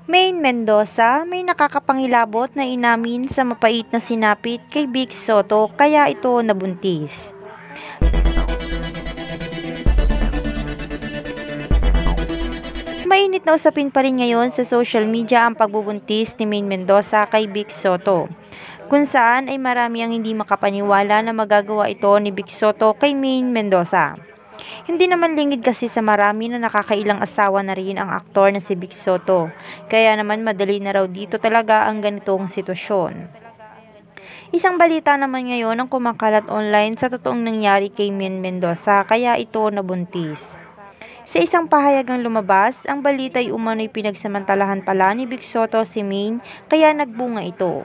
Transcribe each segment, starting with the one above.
Maine Mendoza may nakakapangilabot na inamin sa mapait na sinapit kay Vic Soto kaya ito nabuntis. Mainit na usapin pa rin ngayon sa social media ang pagbubuntis ni Maine Mendoza kay Vic Soto, kung saan ay marami ang hindi makapaniwala na magagawa ito ni Vic Soto kay Maine Mendoza. Hindi naman lingid kasi sa marami na nakakailang asawa na rin ang aktor na si Vic Soto, kaya naman madali na raw dito talaga ang ganitong sitwasyon. Isang balita naman ngayon ang kumakalat online sa totoong nangyari kay Maine Mendoza kaya ito nabuntis. Sa isang pahayagang lumabas, ang balita ay umano'y pinagsamantalahan pala ni Vic Soto si Maine kaya nagbunga ito.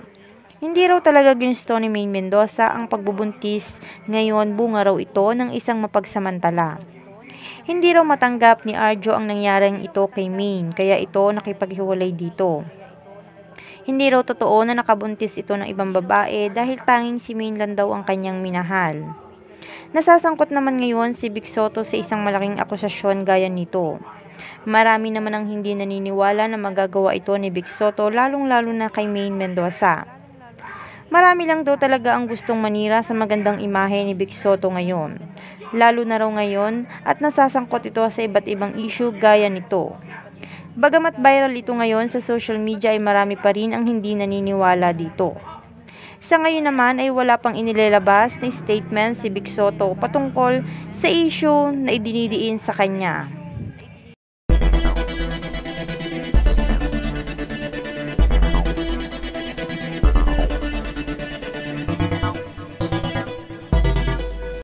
Hindi raw talaga ginusto ni Maine Mendoza ang pagbubuntis, ngayon bunga raw ito ng isang mapagsamantala. Hindi raw matanggap ni Arjo ang nangyaring ito kay Maine kaya ito nakipaghiwalay dito. Hindi raw totoo na nakabuntis ito ng ibang babae dahil tanging si Maine lang daw ang kanyang minahal. Nasasangkot naman ngayon si Vic Soto sa isang malaking akusasyon gaya nito. Marami naman ang hindi naniniwala na magagawa ito ni Vic Soto lalong-lalo na kay Maine Mendoza. Marami lang daw talaga ang gustong manira sa magandang imahe ni Vic Soto ngayon, lalo na raw ngayon at nasasangkot ito sa iba't ibang issue gaya nito. Bagamat viral ito ngayon sa social media ay marami pa rin ang hindi naniniwala dito. Sa ngayon naman ay wala pang inilalabas na statement si Vic Soto patungkol sa issue na idinidiin sa kanya.